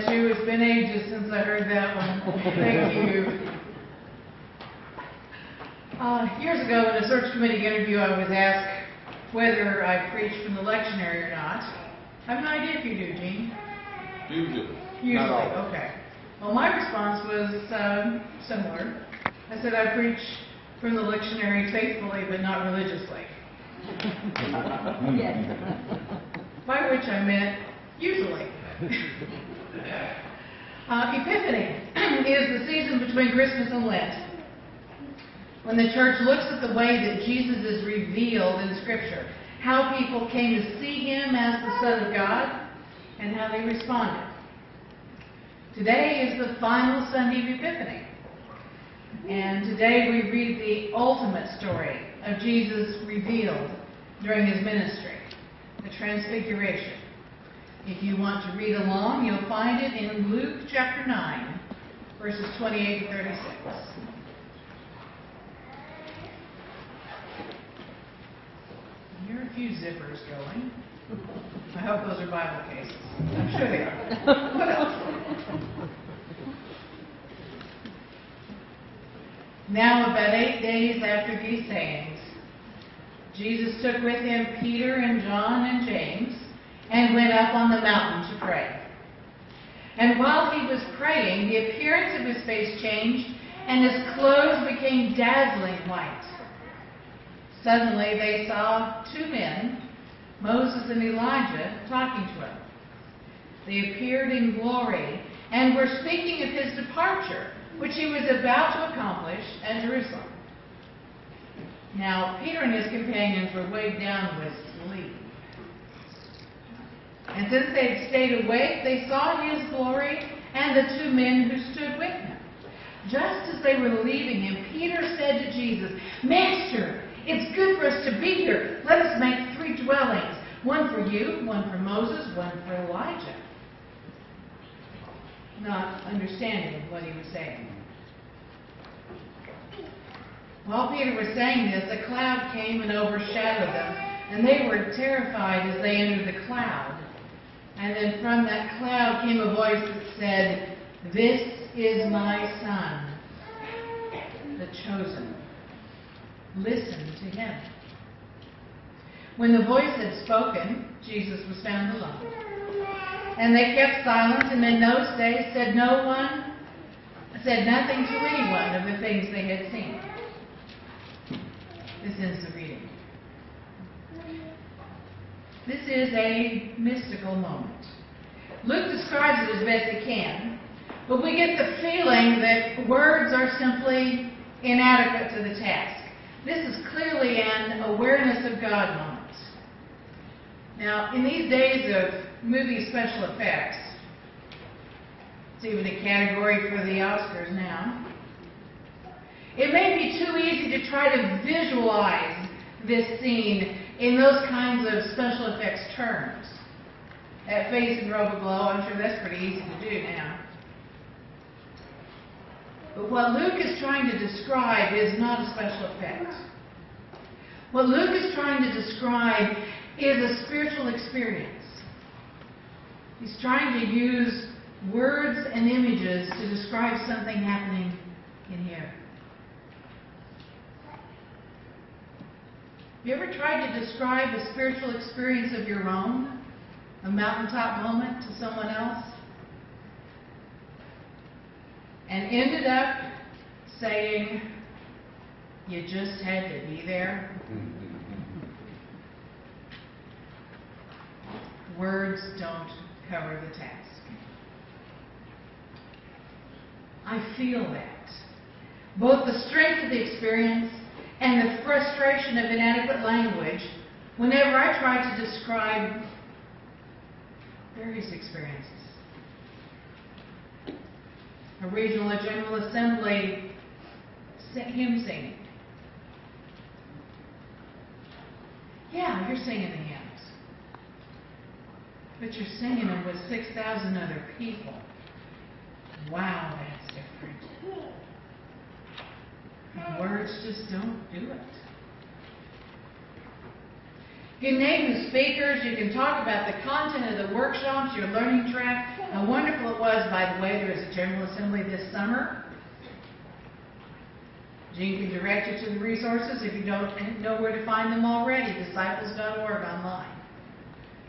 It's been ages since I heard that one. Thank you. Years ago in a search committee interview, I was asked whether I preached from the lectionary or not. I have no idea if you do, Gene. Usually, okay. Well, my response was similar. I said I preach from the lectionary faithfully, but not religiously. By which I meant usually. Epiphany is the season between Christmas and Lent, when the church looks at the way that Jesus is revealed in Scripture, how people came to see him as the Son of God, and how they responded. Today is the final Sunday of Epiphany, and today we read the ultimate story of Jesus revealed during his ministry, the transfiguration. If you want to read along, you'll find it in Luke chapter 9, verses 28 to 36. There are a few zippers going. I hope those are Bible cases. I'm sure they are. What else? Now, about 8 days after these sayings, Jesus took with him Peter and John and James and went up on the mountain to pray. And while he was praying, the appearance of his face changed, and his clothes became dazzling white. Suddenly they saw two men, Moses and Elijah, talking to him. They appeared in glory and were speaking of his departure, which he was about to accomplish at Jerusalem. Now, Peter and his companions were weighed down with sleep. And since they had stayed awake, they saw his glory and the two men who stood with him. Just as they were leaving him, Peter said to Jesus, "Master, it's good for us to be here. Let us make 3 dwellings, one for you, one for Moses, one for Elijah." Not understanding what he was saying. While Peter was saying this, a cloud came and overshadowed them, and they were terrified as they entered the cloud. And then from that cloud came a voice that said, "This is my Son, the chosen. Listen to him." When the voice had spoken, Jesus was found alone. And they kept silent, and in those days said nothing to anyone of the things they had seen. This ends the reading. This is a mystical moment. Luke describes it as best he can, but we get the feeling that words are simply inadequate to the task. This is clearly an awareness of God moment. Now, in these days of movie special effects, it's even a category for the Oscars now, it may be too easy to try to visualize this scene in those kinds of special effects terms. That face and robe aglow, I'm sure that's pretty easy to do now. But what Luke is trying to describe is not a special effect. What Luke is trying to describe is a spiritual experience. He's trying to use words and images to describe something happening in here. Have you ever tried to describe a spiritual experience of your own, a mountaintop moment, to someone else, and ended up saying you just had to be there? Words don't cover the task. I feel that. Both the strength of the experience and the frustration of inadequate language whenever I try to describe various experiences. A regional or general assembly hymn singing. Yeah, you're singing the hymns, but you're singing them with 6,000 other people. Wow, that's different. Words just don't do it. You can name the speakers, you can talk about the content of the workshops, your learning track, How wonderful it was, by the way, there is a General Assembly this summer. Jean can direct you to the resources if you don't know where to find them already. Disciples.org online.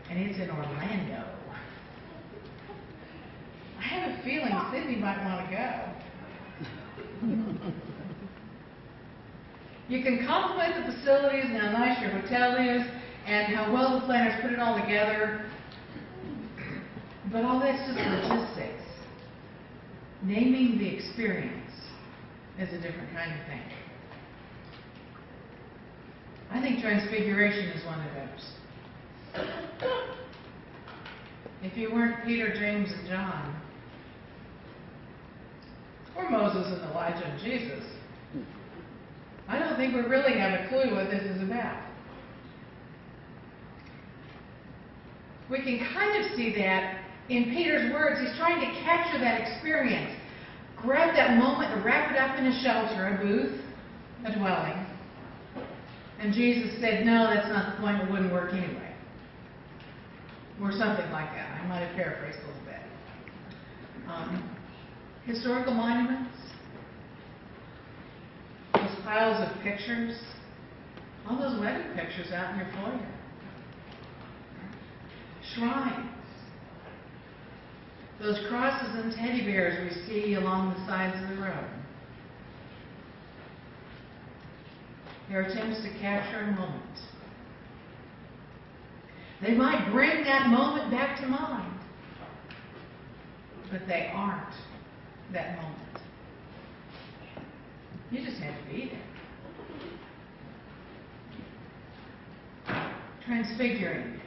And it's in Orlando. I have a feeling Sydney might want to go. You can compliment the facilities and how nice your hotel is and how well the planners put it all together. But all that's just logistics. Naming the experience is a different kind of thing. I think transfiguration is one of those. If you weren't Peter, James, and John, or Moses and Elijah and Jesus, I don't think we really have a clue what this is about. We can kind of see that in Peter's words. He's trying to capture that experience, grab that moment and wrap it up in a shelter, a booth, a dwelling. And Jesus said, no, that's not the point. It wouldn't work anyway. Or something like that. I might have paraphrased a little bit. Historical monuments, those piles of pictures, all those wedding pictures out in your foyer. Shrines, those crosses and teddy bears we see along the sides of the road. Their attempts to capture a moment. They might bring that moment back to mind, but they aren't that moment. You just have to be there. Transfiguring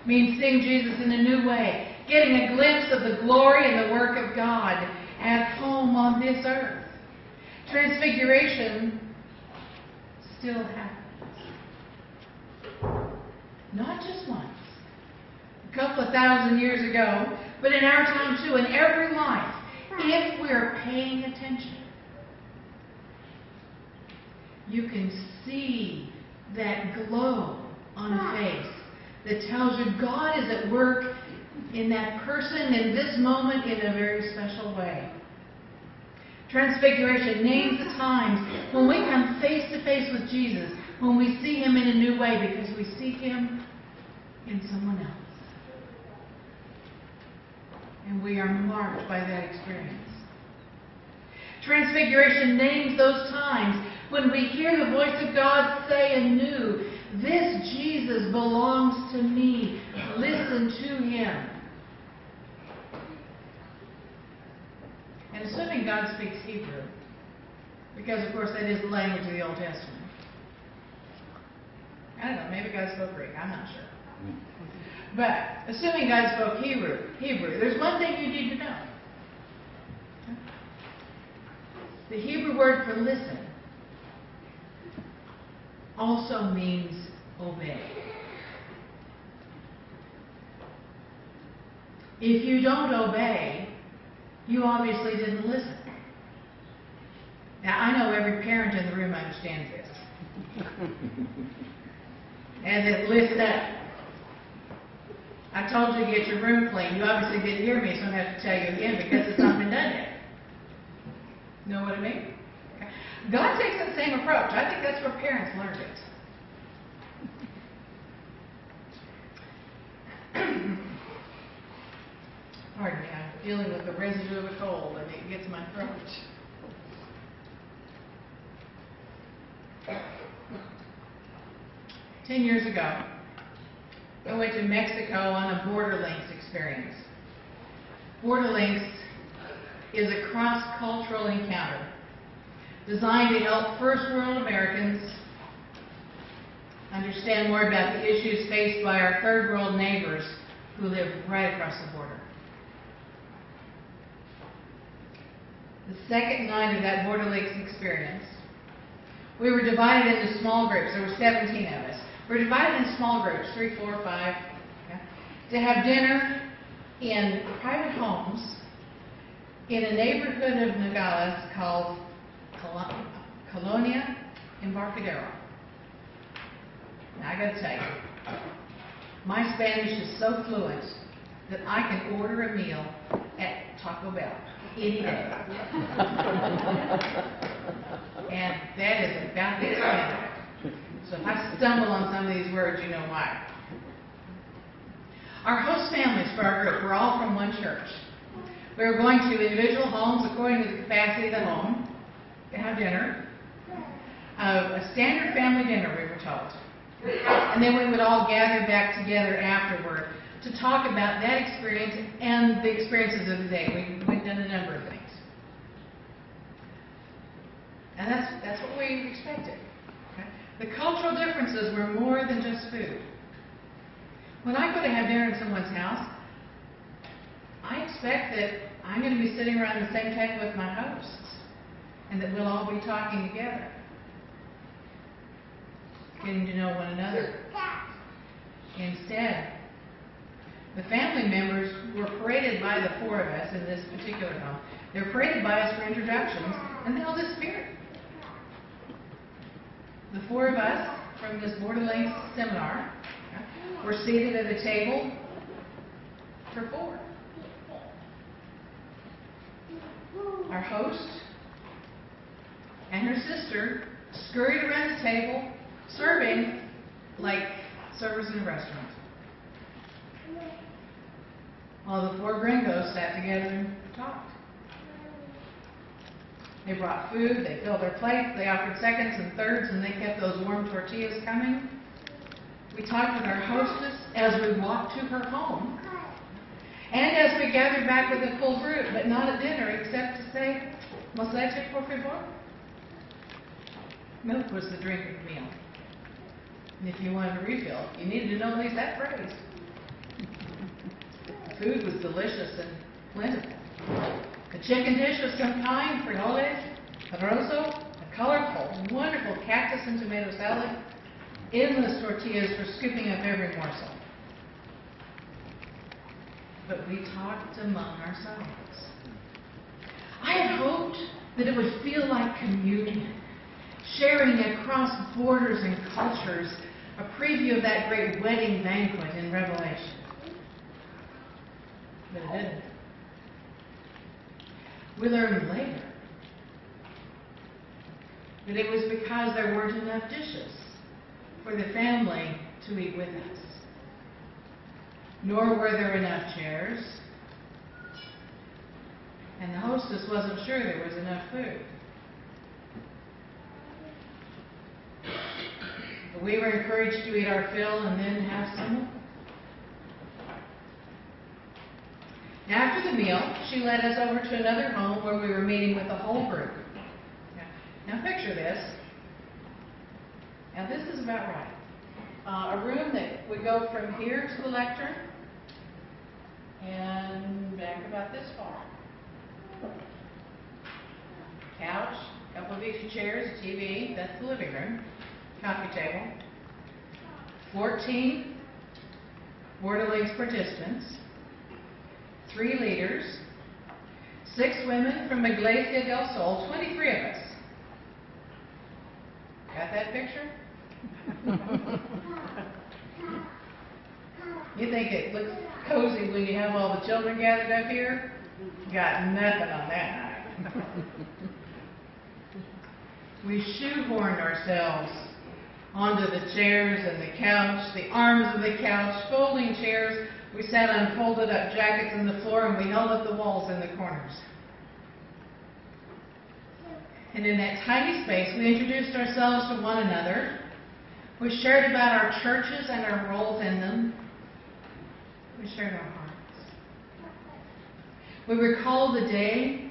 means seeing Jesus in a new way, getting a glimpse of the glory and the work of God at home on this earth. Transfiguration still happens. Not just once, a couple of thousand years ago, but in our time too, in every life, if we're paying attention. You can see that glow on a face that tells you God is at work in that person in this moment in a very special way. Transfiguration names the times when we come face to face with Jesus, when we see Him in a new way because we see Him in someone else. And we are marked by that experience. Transfiguration names those times when we hear the voice of God say anew, "This Jesus belongs to me. Listen to Him." And assuming God speaks Hebrew, because of course that is the language of the Old Testament. I don't know, maybe God spoke Greek, I'm not sure. But assuming God spoke Hebrew, there's one thing you need to know. The Hebrew word for listen also means obey. If you don't obey, you obviously didn't listen. Now, I know every parent in the room understands this. And that listen up. I told you to get your room clean. You obviously didn't hear me, so I'm going to have to tell you again because it's not been done yet. Know what I mean? Okay. God takes that same approach. I think that's where parents learned it. Pardon me, I'm dealing with the residue of a cold and it gets my throat. Ten years ago, I went to Mexico on a Border Links experience. Border Links is a cross-cultural encounter designed to help First World Americans understand more about the issues faced by our Third World neighbors who live right across the border. The second night of that Border Links experience, we were divided into small groups. There were 17 of us. We were divided into small groups, 3, 4, 5, to have dinner in private homes in a neighborhood of Nogales called Colonia Embarcadero. Now, I got to tell you, my Spanish is so fluent, that I can order a meal at Taco Bell any day. And that is about the extent of it. So if I stumble on some of these words, you know why. Our host families for our group were all from one church. We were going to individual homes according to the capacity of the home to have dinner. A standard family dinner, we were told. And then we would all gather back together afterward to talk about that experience and the experiences of the day. We'd done a number of things. And that's what we expected. Okay? The cultural differences were more than just food. When I go to have dinner in someone's house, I expect that I'm going to be sitting around the same table with my hosts and that we'll all be talking together, getting to know one another. Instead, the family members were paraded by the four of us in this particular home. They were paraded by us for introductions, and they'll disappear. The four of us from this Border Links seminar were seated at a table for four. Our host and her sister scurried around the table, serving like servers in a restaurant, while the four gringos sat together and talked. They brought food, they filled their plates, they offered seconds and thirds, and they kept those warm tortillas coming. We talked with our hostess as we walked to her home, and as we gathered back with a full group, but not at dinner, except to say, "Más leche, por favor?" Milk was the drink of the meal. And if you wanted a refill, you needed to know at least that phrase. The food was delicious and plentiful. The chicken dish of some kind, frijoles, arrozo, a colorful, wonderful cactus and tomato salad, endless tortillas for scooping up every morsel. But we talked among ourselves. I had hoped that it would feel like communion, sharing across borders and cultures, a preview of that great wedding banquet in Revelation. But it didn't. We learned later that it was because there weren't enough dishes for the family to eat with us. Nor were there enough chairs, and the hostess wasn't sure there was enough food. But we were encouraged to eat our fill and then have some more. After the meal, she led us over to another home where we were meeting with the whole group. Now picture this. Now this is about right. A room that would go from here to the lectern and back about this far. Couch, a couple of easy chairs, a TV, that's the living room, coffee table. 14 Border Links participants, 3 leaders, 6 women from Iglesia del Sol, 23 of us. Got that picture? You think it looks cozy when you have all the children gathered up here? Got nothing on that night. We shoehorned ourselves onto the chairs and the couch, the arms of the couch, folding chairs. We sat on folded up jackets on the floor, and we held up the walls in the corners. And in that tiny space, we introduced ourselves to one another. We shared about our churches and our roles in them. We shared our hearts. We recalled the day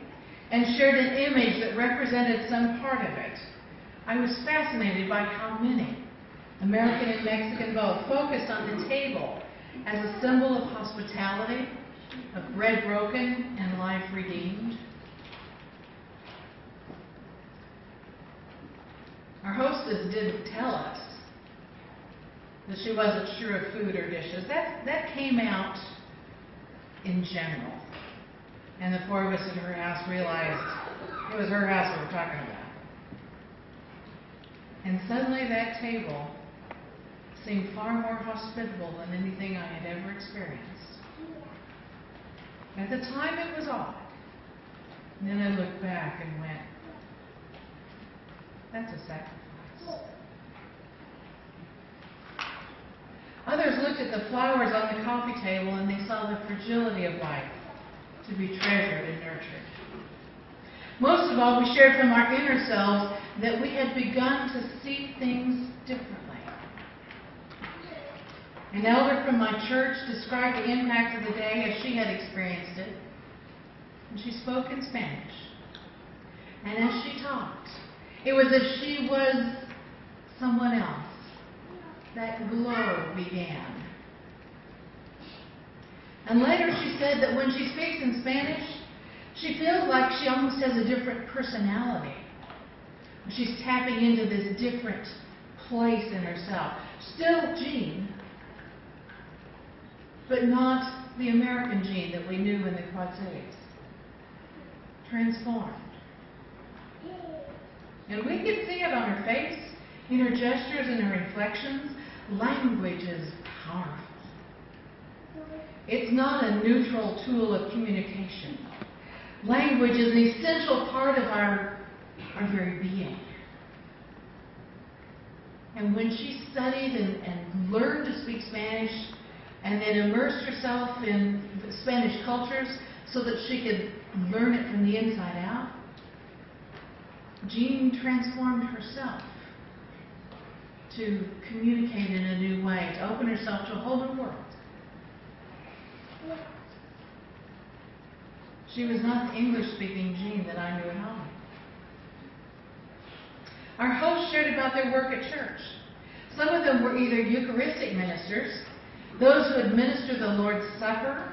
and shared an image that represented some part of it. I was fascinated by how many, American and Mexican both, focused on the table as a symbol of hospitality, of bread broken and life redeemed. Our hostess didn't tell us that she wasn't sure of food or dishes. That came out in general. And the 4 of us in her house realized it was her house we were talking about. And suddenly that table seemed far more hospitable than anything I had ever experienced. At the time it was odd. And then I looked back and went, that's a sacrifice. Others looked at the flowers on the coffee table and they saw the fragility of life to be treasured and nurtured. Most of all, we shared from our inner selves that we had begun to see things differently. An elder from my church described the impact of the day as she had experienced it. And she spoke in Spanish. And as she talked, it was as she was someone else. That glow began. And later she said that when she speaks in Spanish, she feels like she almost has a different personality. She's tapping into this different place in herself. Still Jean, but not the American Jean that we knew in the Quad Cities. Transformed. And we could see it on her face, in her gestures and her inflections. Language is powerful. It's not a neutral tool of communication. Language is an essential part of our very being. And when she studied and learned to speak Spanish and then immersed herself in Spanish cultures so that she could learn it from the inside out, Jean transformed herself to communicate in a new way, to open herself to a whole new world. She was not the English-speaking Jean that I knew at home. Our hosts shared about their work at church. Some of them were either Eucharistic ministers, those who administer the Lord's Supper,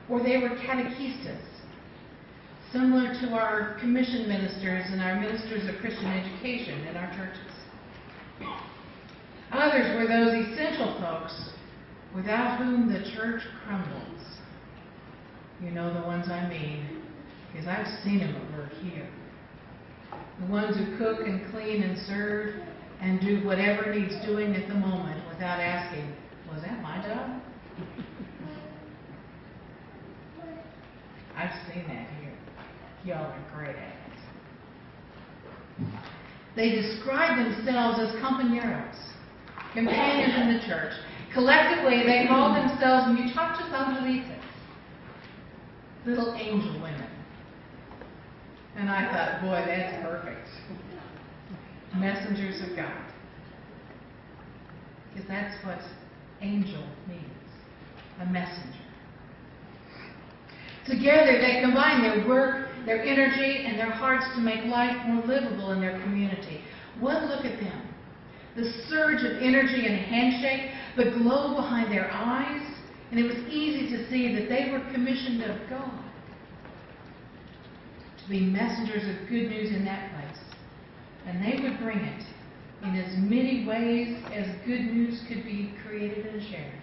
or they were catechistas, similar to our commission ministers and our ministers of Christian education in our churches. Others were those essential folks without whom the church crumbles. You know the ones I mean, because I've seen them at work here. The ones who cook and clean and serve and do whatever needs doing at the moment without asking, was that my job? I've seen that here. Y'all are great at it. They describe themselves as compañeros, companions in the church. Collectively, they call themselves muchachos angelitos, little angel women. And I thought, boy, that's perfect. Messengers of God. Because that's what angel means, a messenger. Together, they combine their work, their energy, and their hearts to make life more livable in their community. One look at them. The surge of energy and handshake, the glow behind their eyes, and it was easy to see that they were commissioned of God to be messengers of good news in that place. And they would bring it in as many ways as good news could be created and shared.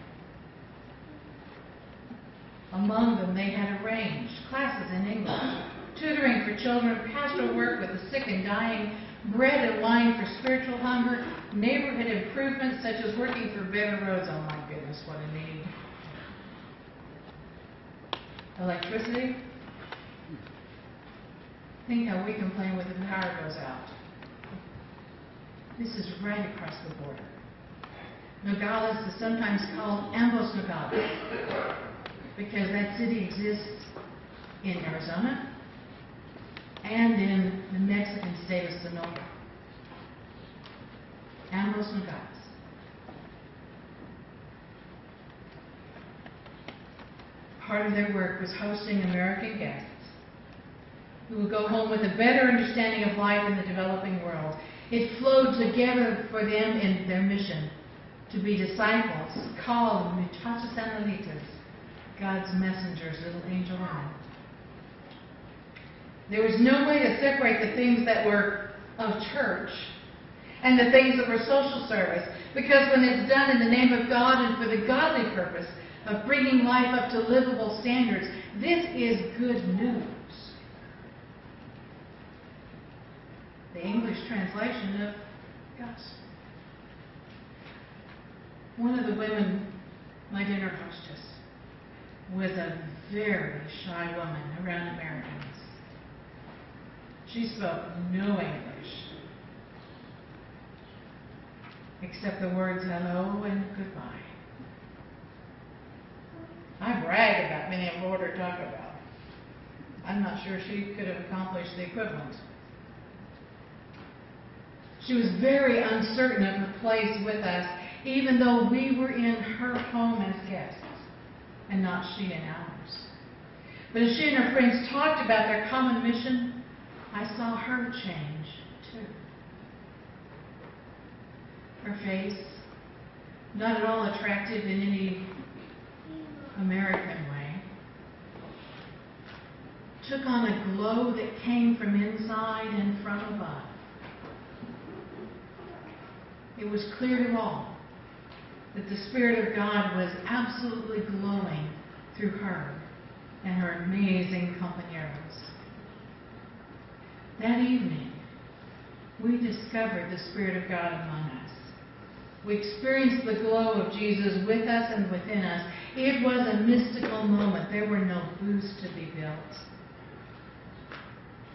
Among them, they had arranged classes in English, tutoring for children, pastoral work with the sick and dying, bread and wine for spiritual hunger, neighborhood improvements such as working for better roads. Oh my goodness, what a need. Electricity. Think how we complain when the power goes out. This is right across the border. Nogales is sometimes called Ambos Nogales because that city exists in Arizona and in the Mexican state of Sonora. Ambos Nogales. Part of their work was hosting American guests who would go home with a better understanding of life in the developing world. It flowed together for them in their mission to be disciples, called muchachos angelitos, God's messengers, little angel women. There was no way to separate the things that were of church and the things that were social service, because when it's done in the name of God and for the godly purpose of bringing life up to livable standards, this is good news. The English translation of gospel. One of the women, my dinner hostess, was a very shy woman around Americans. She spoke no English, except the words hello and goodbye. I brag about being able to order Taco Bell. I'm not sure she could have accomplished the equivalent. She was very uncertain of her place with us, even though we were in her home as guests, and not she in ours. But as she and her friends talked about their common mission, I saw her change too. Her face, not at all attractive in any American way, took on a glow that came from inside and from above. It was clear to all that the Spirit of God was absolutely glowing through her and her amazing compañeros. That evening, we discovered the Spirit of God among us. We experienced the glow of Jesus with us and within us. It was a mystical moment. There were no booths to be built,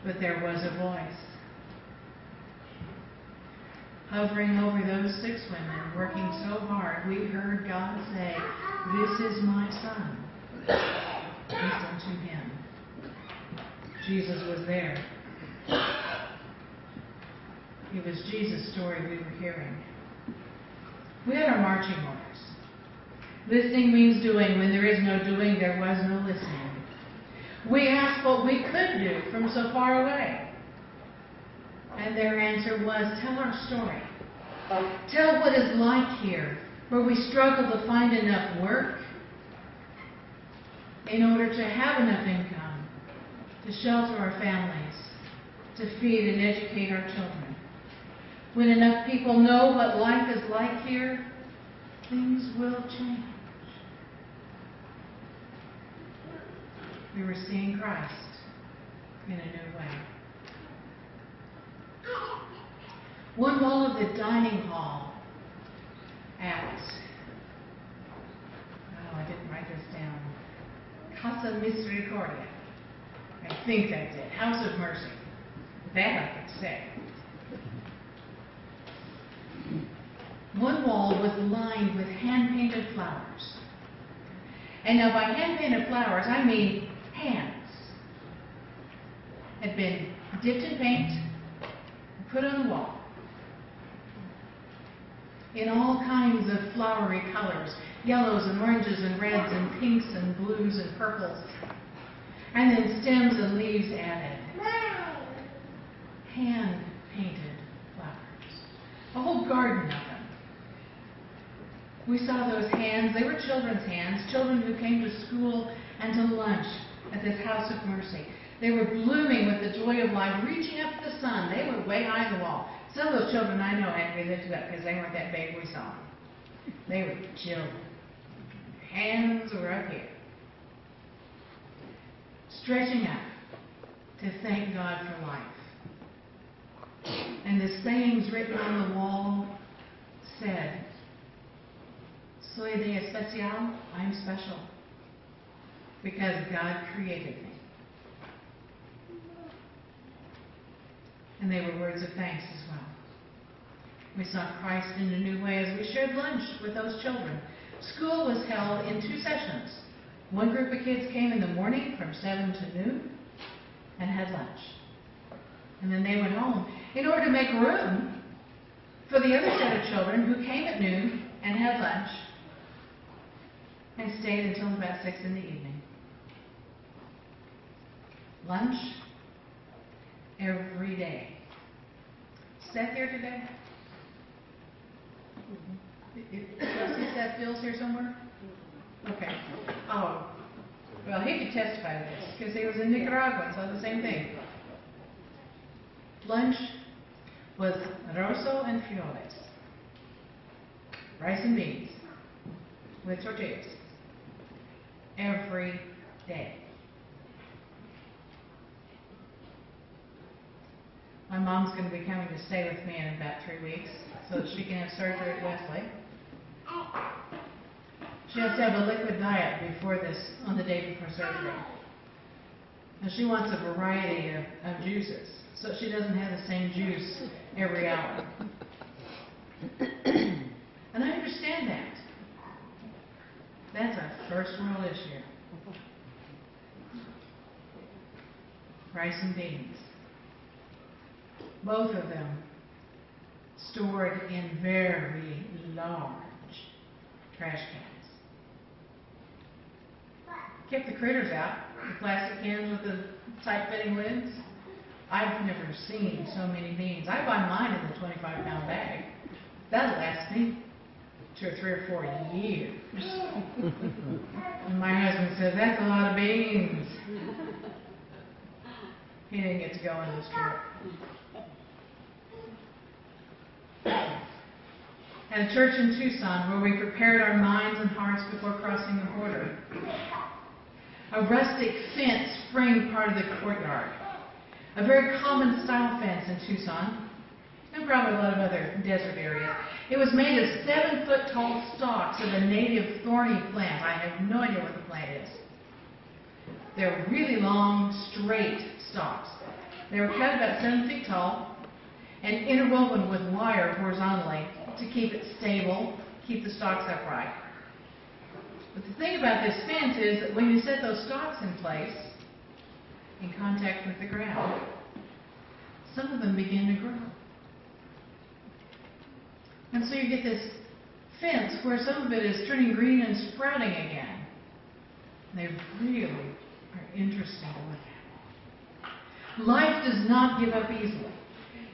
but there was a voice hovering over those 6 women, working so hard. We heard God say, "This is my Son. Listen to him." Jesus was there. It was Jesus' story we were hearing. We had our marching orders. Listening means doing. When there is no doing, there was no listening. We asked what we could do from so far away. And their answer was, tell our story. Tell what it's like here, where we struggle to find enough work in order to have enough income, to shelter our families, to feed and educate our children. When enough people know what life is like here, things will change. We were seeing Christ in a new way. One wall of the dining hall at, I didn't write this down, Casa Misericordia. I think that's it, House of Mercy. That I could say. One wall was lined with hand-painted flowers. And now by hand-painted flowers, I mean hands had been dipped in paint and put on the wall in all kinds of flowery colors, yellows and oranges and reds and pinks and blues and purples, and then stems and leaves added. Hand-painted flowers. A whole garden of them. We saw those hands. They were children's hands, children who came to school and to lunch at this House of Mercy. They were blooming with the joy of life, reaching up to the sun. They were way high in the wall. Some of those children I know had to be lifted up because they weren't that big we saw them. They were children. Hands were up here. Stretching up to thank God for life. And the sayings written on the wall said, Soy de especial, I'm special, because God created me. And they were words of thanks as well. We saw Christ in a new way as we shared lunch with those children. School was held in 2 sessions. One group of kids came in the morning from 7 to noon and had lunch. And then they went home in order to make room for the other set of children who came at noon and had lunch and stayed until about 6 in the evening. Lunch every day. Is that here today? Is that Phil's here somewhere? Okay. Oh, well, he could testify to this because he was in Nicaragua and saw the same thing. Lunch was rosso and frijoles, rice and beans with tortillas, every day. My mom's going to be coming to stay with me in about 3 weeks so that she can have surgery at Wesley. She has to have a liquid diet before this, on the day before surgery. And she wants a variety of juices, so she doesn't have the same juice every hour. And I understand that. That's a first world issue. Rice and beans. Both of them stored in very large trash cans. Kept the critters out, the plastic cans with the tight-fitting lids. I've never seen so many beans. I buy mine in the 25-pound bag. That'll last me 2 or 3 or 4 years. And my husband says, that's a lot of beans. He didn't get to go on this trip. At a church in Tucson where we prepared our minds and hearts before crossing the border. A rustic fence framed part of the courtyard. A very common style fence in Tucson, and probably a lot of other desert areas. It was made of 7-foot-tall stalks of a native thorny plant. I have no idea what the plant is. They're really long, straight stalks. They were cut about 7 feet tall and interwoven with wire horizontally to keep it stable, keep the stalks upright. But the thing about this fence is that when you set those stalks in place, in contact with the ground, some of them begin to grow. And so you get this fence where some of it is turning green and sprouting again. They really are interesting to look at. Life does not give up easily.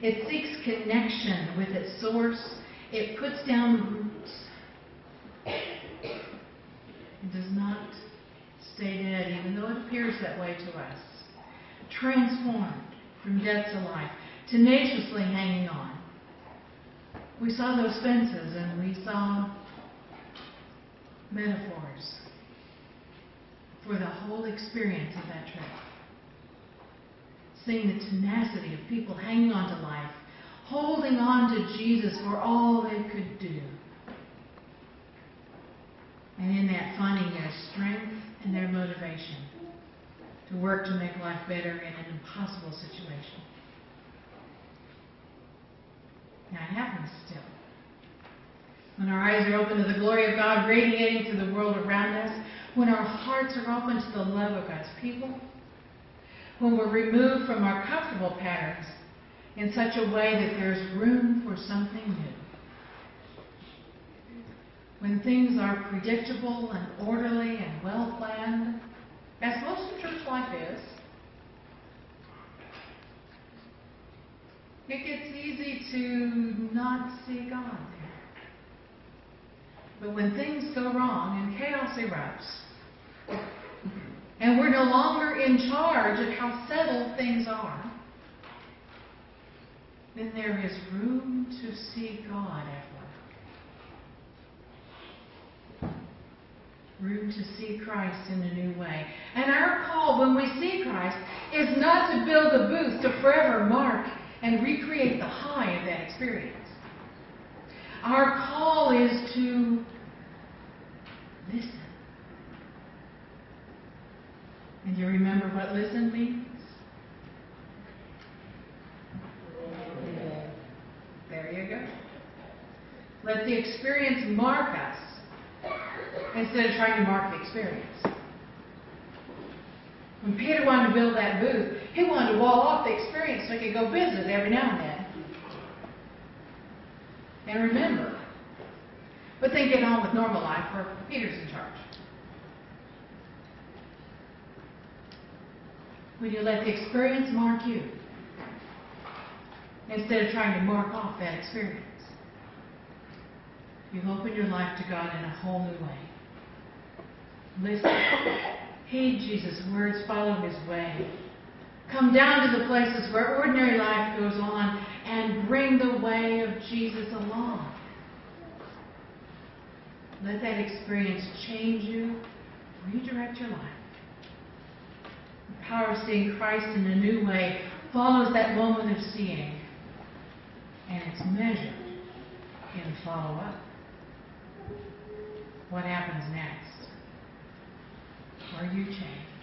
It seeks connection with its source. It puts down roots. It does not stay dead, even though it appears that way to us. Transformed from death to life, tenaciously hanging on. We saw those fences and we saw metaphors for the whole experience of that trip. Seeing the tenacity of people hanging on to life, holding on to Jesus for all they could do. And in that, finding their strength and their motivation to work to make life better in an impossible situation. Now, it happens still. When our eyes are open to the glory of God radiating to the world around us, when our hearts are open to the love of God's people, when we're removed from our comfortable patterns in such a way that there's room for something new. When things are predictable and orderly and well-planned, as most of church life is, it gets easy to not see God there. But when things go wrong and chaos erupts, and we're no longer in charge of how settled things are, then there is room to see God at work. Room to see Christ in a new way. And our call when we see Christ is not to build a booth to forever mark and recreate the high of that experience. Our call is to listen. And you remember what listen means? There you go. Let the experience mark us instead of trying to mark the experience. When Peter wanted to build that booth, he wanted to wall off the experience so he could go visit every now and then. And remember. But then get on with normal life where Peter's in charge. When you let the experience mark you, instead of trying to mark off that experience, you open your life to God in a whole new way. Listen, heed Jesus' words, follow His way. Come down to the places where ordinary life goes on and bring the way of Jesus along. Let that experience change you, redirect your life. The power of seeing Christ in a new way follows that moment of seeing, and it's measured in follow-up. what happens next? Are you changed?